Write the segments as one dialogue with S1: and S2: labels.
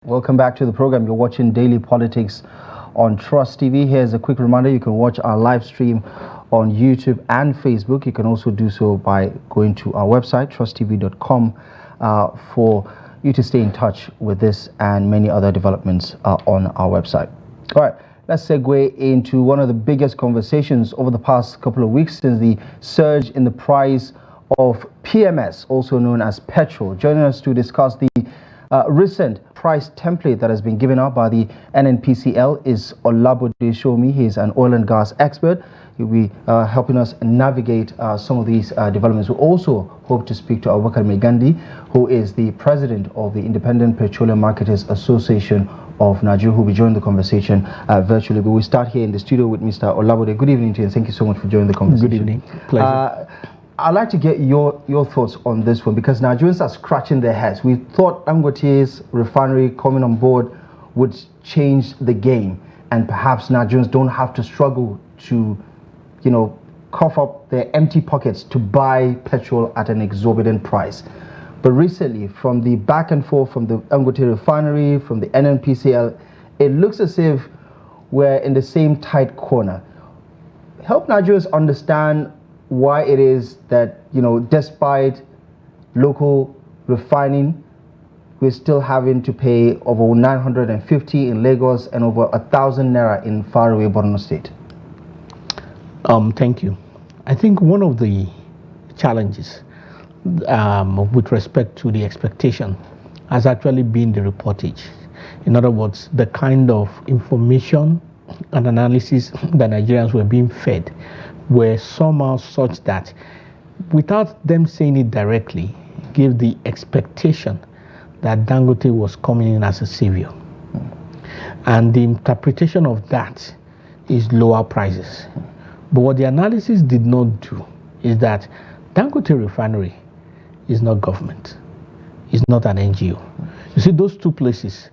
S1: Welcome back to the program. You're watching Daily Politics on Trust TV. Here's a quick reminder. You can watch our live stream on YouTube and Facebook. You can also do so by going to our website, trusttv.com, for you to stay in touch with this and many other developments on our website. All right, let's segue into one of the biggest conversations over the past couple of weeks since the surge in the price of PMS, also known as petrol. Joining us to discuss the recent price template that has been given out by the NNPCL is Olabode Sowunmi. He is an oil and gas expert. He'll be helping us navigate some of these developments. We also hope to speak to Abubakar Megandi, who is the president of the Independent Petroleum Marketers Association of Nigeria, who will be joining the conversation virtually. But we start here in the studio with Mr. Olabode. Good evening to you, and thank you so much for joining the conversation.
S2: Good evening. Pleasure.
S1: I'd like to get your thoughts on this one, because Nigerians are scratching their heads. We thought Dangote's refinery coming on board would change the game, and perhaps Nigerians don't have to struggle to, cough up their empty pockets to buy petrol at an exorbitant price. But recently, from the back and forth from the Dangote refinery, from the NNPCL, it looks as if we're in the same tight corner. Help Nigerians understand why it is that, despite local refining, we're still having to pay over 950 in Lagos and over 1,000 naira in faraway Borno State.
S2: Thank you. I think one of the challenges with respect to the expectation has actually been the reportage. In other words, the kind of information and analysis that Nigerians were being fed were somehow such that, without them saying it directly, gave the expectation that Dangote was coming in as a savior. And the interpretation of that is lower prices. But what the analysis did not do is that Dangote refinery is not government. It's not an NGO. You see, those two places,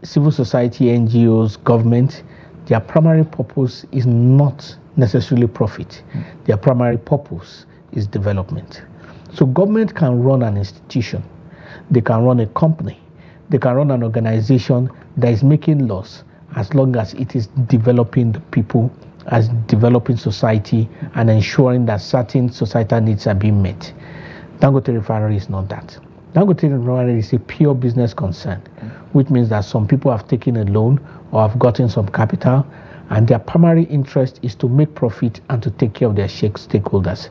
S2: civil society, NGOs, government, their primary purpose is not necessarily profit. Their primary purpose is development. So government can run an institution, they can run a company, they can run an organization that is making laws as long as it is developing the people, as developing society, and ensuring that certain societal needs are being met. Dangote refinery is not that. Dangote refinery is a pure business concern, which means that some people have taken a loan or have gotten some capital, and their primary interest is to make profit and to take care of their stakeholders.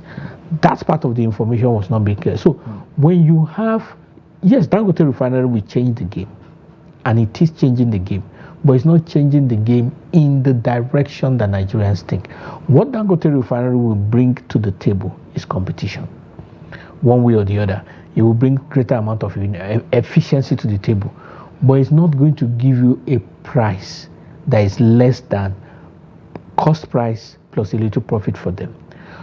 S2: That part of the information was not being clear. So when you have, yes, Dangote refinery will change the game, and it is changing the game, but it's not changing the game in the direction that Nigerians think. What Dangote refinery will bring to the table is competition. One way or the other, it will bring greater amount of efficiency to the table, but it's not going to give you a price that is less than cost price plus a little profit for them.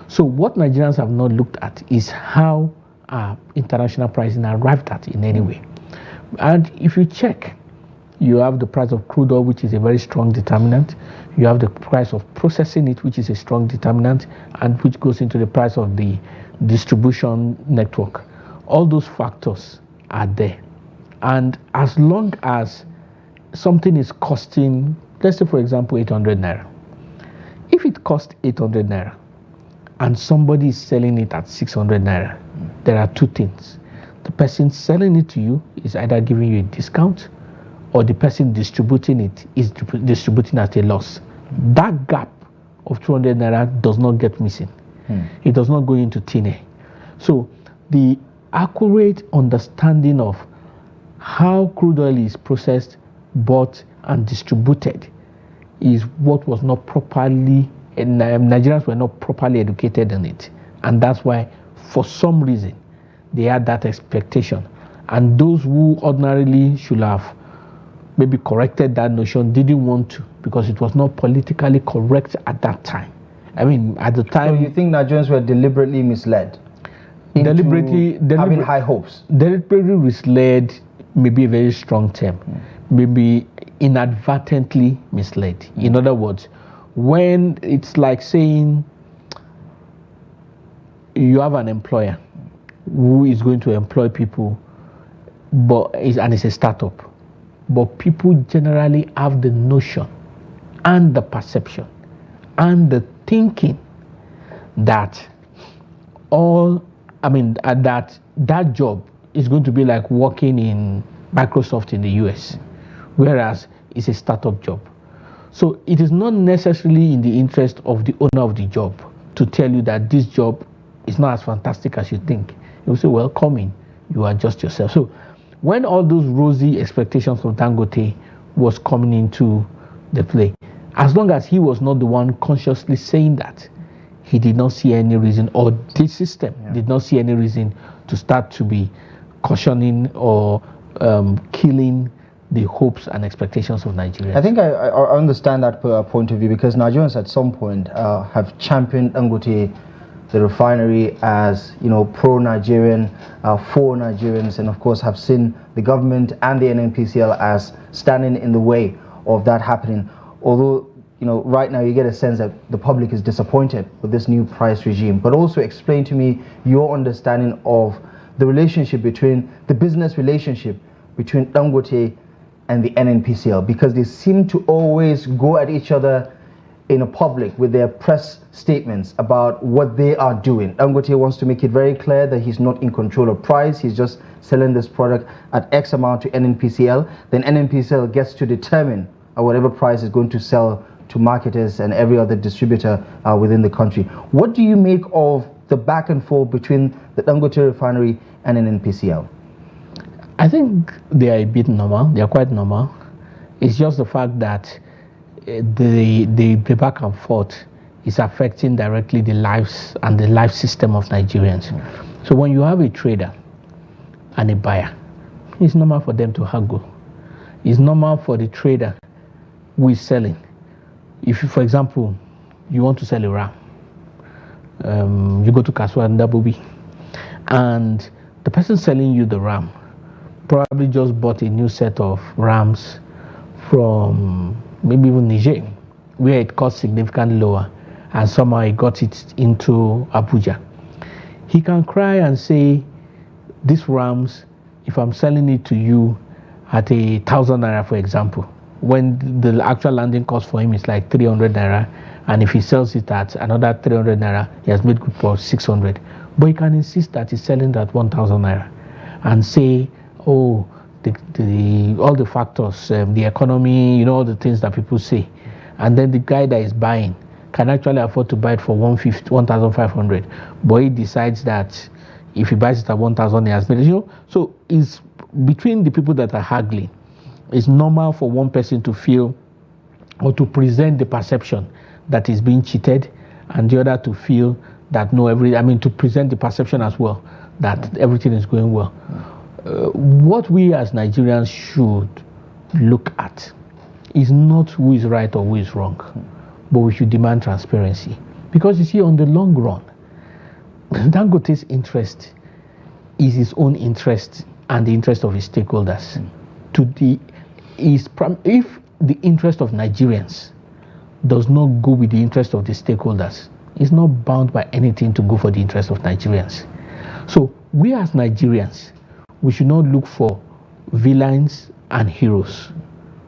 S2: So what Nigerians have not looked at is how international pricing arrived at in any way. And if you check, you have the price of crude oil, which is a very strong determinant. You have the price of processing it, which is a strong determinant, and which goes into the price of the distribution network. All those factors are there. And as long as something is costing, let's say for example, 800 naira. If it costs 800 naira and somebody is selling it at 600 naira, there are two things. The person selling it to you is either giving you a discount, or the person distributing it is distributing at a loss. That gap of 200 naira does not get missing. It does not go into thin air. So the accurate understanding of how crude oil is processed, bought, and distributed is what was not properly, and Nigerians were not properly educated in it. And that's why, for some reason, they had that expectation. And those who ordinarily should have maybe corrected that notion didn't want to, because it was not politically correct at that time. I mean, at the time...
S1: So you think Nigerians were deliberately misled?
S2: Deliberately
S1: having high hopes?
S2: Deliberately misled may be a very strong term. Maybe inadvertently misled. In other words, when it's like saying you have an employer who is going to employ people, and it's a startup, but people generally have the notion and the perception and the thinking that that job is going to be like working in Microsoft in the US, whereas it's a startup job. So it is not necessarily in the interest of the owner of the job to tell you that this job is not as fantastic as you think. He will say, well, come in, you adjust yourself. So when all those rosy expectations of Dangote was coming into the play, as long as he was not the one consciously saying that, he did not see any reason, or the system did not see any reason to start to be cautioning or killing the hopes and expectations of Nigerians.
S1: I think I understand that point of view, because Nigerians at some point have championed Dangote, the refinery, as pro-Nigerian, for Nigerians, and of course have seen the government and the NNPCL as standing in the way of that happening. Although right now you get a sense that the public is disappointed with this new price regime. But also explain to me your understanding of the relationship the business relationship between Dangote and the NNPCL, because they seem to always go at each other in a public with their press statements about what they are doing. Dangote wants to make it very clear that he's not in control of price, he's just selling this product at X amount to NNPCL. Then NNPCL gets to determine at whatever price is going to sell to marketers and every other distributor within the country. What do you make of the back and forth between the Dangote refinery and NNPCL?
S2: I think they are a bit normal. They are quite normal. It's just the fact that the back and forth is affecting directly the lives and the life system of Nigerians. So when you have a trader and a buyer, it's normal for them to haggle. It's normal for the trader who is selling. If you, for example, you want to sell a ram, you go to Kaswa and Dabobi, and the person selling you the ram probably just bought a new set of rams from maybe even Niger, where it cost significantly lower, and somehow he got it into Abuja. He can cry and say, these rams, if I'm selling it to you at 1,000 naira, for example, when the actual landing cost for him is like 300 naira, and if he sells it at another 300 naira, he has made good for 600. But he can insist that he's selling at 1,000 naira and say, oh, all the factors, the economy, all the things that people say. And then the guy that is buying can actually afford to buy it for 1,500. But he decides that if he buys it at 1,000, he has made it. So it's between the people that are haggling. It's normal for one person to feel or to present the perception that is being cheated, and the other to feel that to present the perception as well that everything is going well. What we as Nigerians should look at is not who is right or who is wrong, but we should demand transparency. Because you see, on the long run, Dangote's interest is his own interest and the interest of his stakeholders. If the interest of Nigerians does not go with the interest of the stakeholders, it's not bound by anything to go for the interest of Nigerians. So we as Nigerians, we should not look for villains and heroes.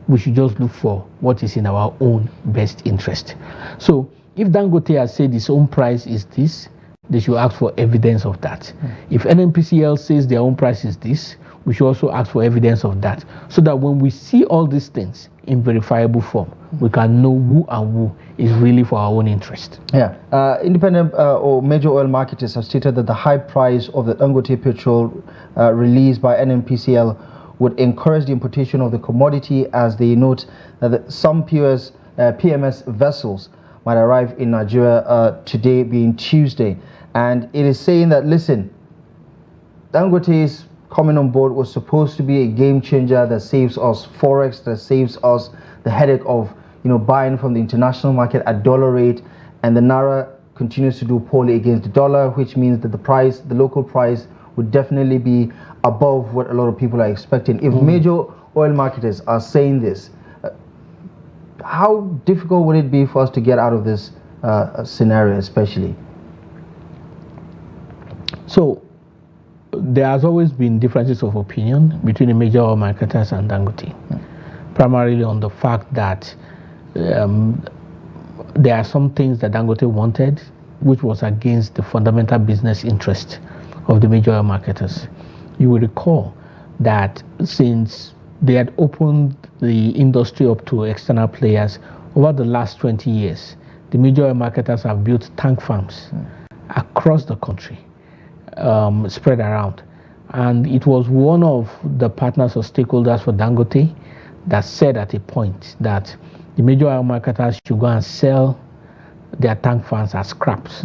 S2: We should just look for what is in our own best interest. So if Dangote has said his own price is this, they should ask for evidence of that. If NNPCL says their own price is this, we should also ask for evidence of that, so that when we see all these things in verifiable form, we can know who and who is really for our own interest.
S1: Yeah. Independent or major oil marketers have stated that the high price of the Dangote petrol released by NNPCL would encourage the importation of the commodity, as they note that some PMS vessels might arrive in Nigeria today, being Tuesday. And it is saying that, listen, Dangote's coming on board was supposed to be a game changer that saves us forex, that saves us the headache of buying from the international market at dollar rate, and the naira continues to do poorly against the dollar, which means that the local price would definitely be above what a lot of people are expecting. If major oil marketers are saying this, how difficult would it be for us to get out of this scenario, especially?
S2: So there has always been differences of opinion between the major oil marketers and Dangote. primarily on the fact that there are some things that Dangote wanted, which was against the fundamental business interest of the major oil marketers. You will recall that since they had opened the industry up to external players, over the last 20 years, the major oil marketers have built tank farms across the country, spread around. And it was one of the partners or stakeholders for Dangote that said at a point that the major oil marketers should go and sell their tank farms as scraps,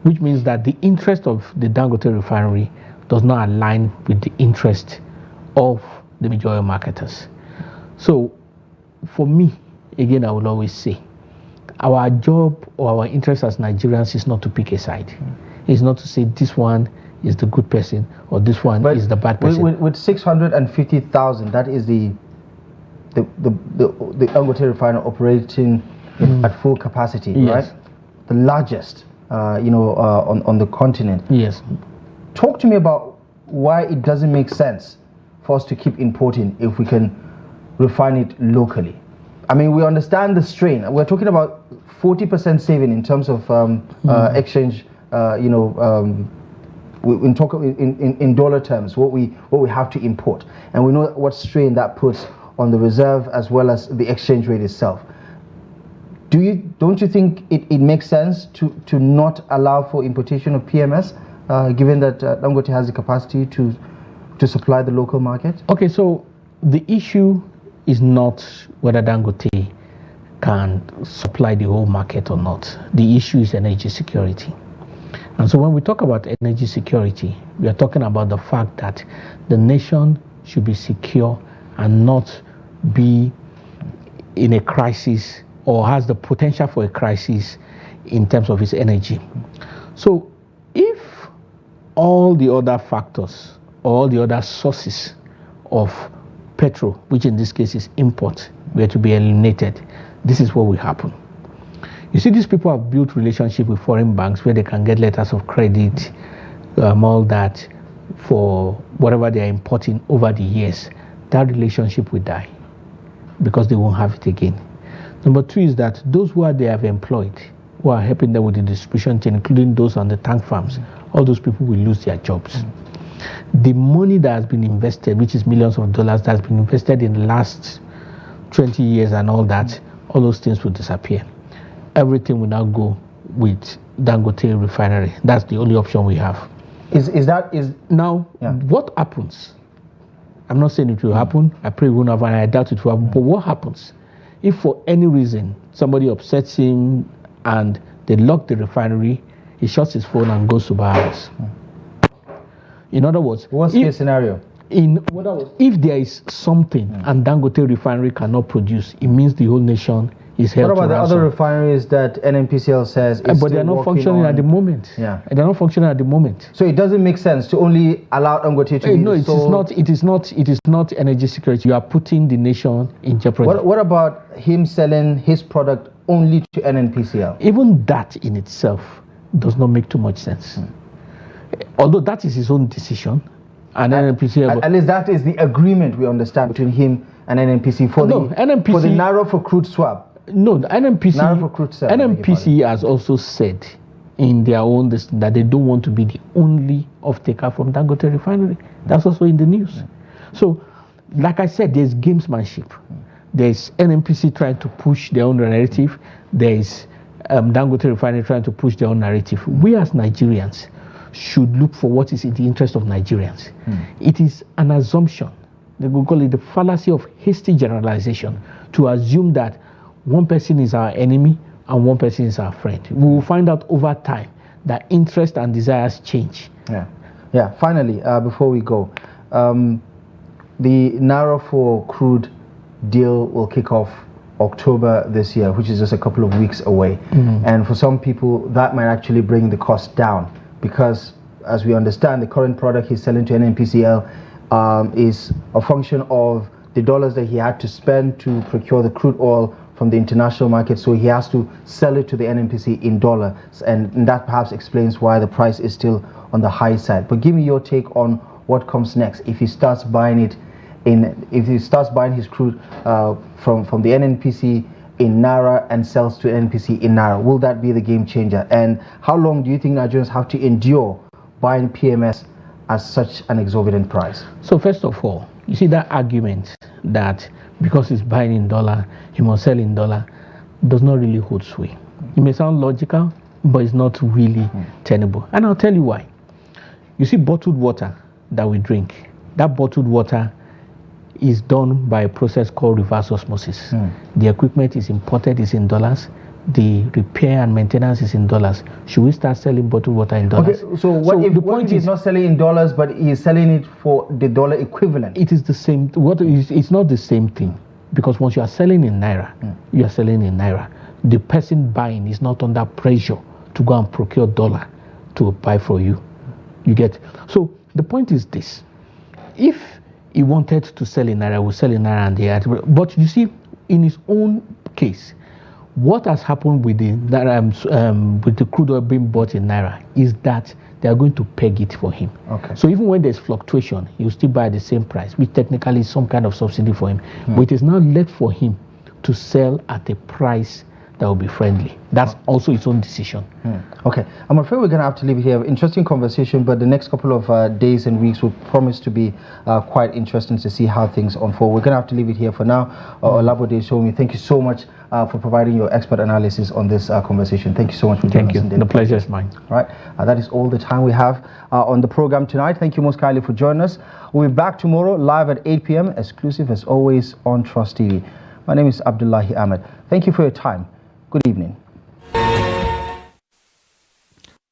S2: which means that the interest of the Dangote refinery does not align with the interest of the major oil marketers. So for me, again, I will always say, our job or our interest as Nigerians is not to pick a side. It's not to say this one is the good person or this one is the bad person.
S1: With 650,000, that is the Dangote refinery operating at full capacity,
S2: yes.
S1: right? The largest, on the continent.
S2: Yes.
S1: Talk to me about why it doesn't make sense for us to keep importing if we can refine it locally. I mean, we understand the strain. We're talking about 40% saving in terms of exchange. In dollar terms, what we have to import, and we know what strain that puts on the reserve as well as the exchange rate itself. Don't you think it makes sense to not allow for importation of PMS, given that Dangote has the capacity to supply the local market?
S2: Okay, so the issue is not whether Dangote can supply the whole market or not. The issue is energy security. And so when we talk about energy security, we are talking about the fact that the nation should be secure and not be in a crisis or has the potential for a crisis in terms of its energy. So if all the other factors, all the other sources of petrol, which in this case is import, were to be eliminated, this is what will happen. You see, these people have built relationships with foreign banks where they can get letters of credit, all that, for whatever they are importing over the years. That relationship will die because they won't have it again. Number two is that those who they have employed, who are helping them with the distribution chain, including those on the tank farms, all those people will lose their jobs. The money that has been invested, which is millions of dollars that has been invested in the last 20 years and all that, all those things will disappear. Everything will now go with Dangote refinery. That's the only option we have. What happens? I'm not saying it will happen. I pray it won't happen. I doubt it will happen. But what happens if for any reason somebody upsets him and they lock the refinery, he shuts his phone and goes to Bahamas? In other words,
S1: worst case scenario.
S2: If there is something and Dangote refinery cannot produce, it means the whole nation is held to ransom.
S1: What about the other refineries that NNPCL says is
S2: but they're not functioning at the moment.
S1: Yeah,
S2: they're not functioning at the moment.
S1: So it doesn't make sense to only allow Dangote to be
S2: no, it is not energy security. You are putting the nation in jeopardy.
S1: What about him selling his product only to NNPCL?
S2: Even that in itself does not make too much sense. Although that is his own decision. And NNPC,
S1: at least that is the agreement we understand between him and NNPC for the narrow for crude swap.
S2: No, the NNPC has also said in their own that they don't want to be the only off-taker from Dangote refinery. That's also in the news. So, like I said, there's gamesmanship. There's NNPC trying to push their own narrative. There's Dangote refinery trying to push their own narrative. We as Nigerians should look for what is in the interest of Nigerians. It is an assumption, they will call it the fallacy of hasty generalization, to assume that one person is our enemy and one person is our friend. We will find out over time that interest and desires change.
S1: Yeah. Finally, before we go, the narrow for crude deal will kick off October this year, which is just a couple of weeks away. And for some people, that might actually bring the cost down, because as we understand, the current product he's selling to NNPCL is a function of the dollars that he had to spend to procure the crude oil from the international market, so he has to sell it to the NNPC in dollars, and that perhaps explains why the price is still on the high side. But give me your take on what comes next if he starts buying it if he starts buying his crude from the NNPC in Naira and sells to NNPC in Naira, will that be the game changer? And how long do you think Nigerians have to endure buying PMS at such an exorbitant price?
S2: So first of all, you see that argument that because he's buying in dollar, he must sell in dollar, does not really hold sway. It may sound logical, but it's not really tenable. And I'll tell you why. You see bottled water that we drink, that bottled water is done by a process called reverse osmosis. The equipment is imported, is in dollars. The repair and maintenance is in dollars. Should we start selling bottled water in dollars?
S1: Okay, so what if he's not selling in dollars, but he's selling it for the dollar equivalent?
S2: It is the same. It's not the same thing, because once you are selling in Naira, you are selling in Naira. The person buying is not under pressure to go and procure dollar to buy for you. You get? So the point is this. If he wanted to sell in Naira, we'll sell in Naira and the but you see, in his own case, what has happened with the crude oil being bought in Naira is that they are going to peg it for him.
S1: Okay.
S2: So even when there's fluctuation, he'll still buy at the same price, which technically is some kind of subsidy for him. But it is now left for him to sell at a price that will be friendly. That's also his own decision.
S1: Okay, I'm afraid we're going to have to leave it here. Interesting conversation, but the next couple of days and weeks will promise to be quite interesting to see how things unfold. We're going to have to leave it here for now. Olabode Sowunmi, thank you so much for providing your expert analysis on this conversation. Thank you so much for joining us.
S2: Thank you. The pleasure is mine.
S1: All right, that is all the time we have on the program tonight. Thank you most kindly for joining us. We'll be back tomorrow live at 8 p.m. exclusive as always on Trust TV. My name is Abdullahi Ahmed. Thank you for your time. Good evening.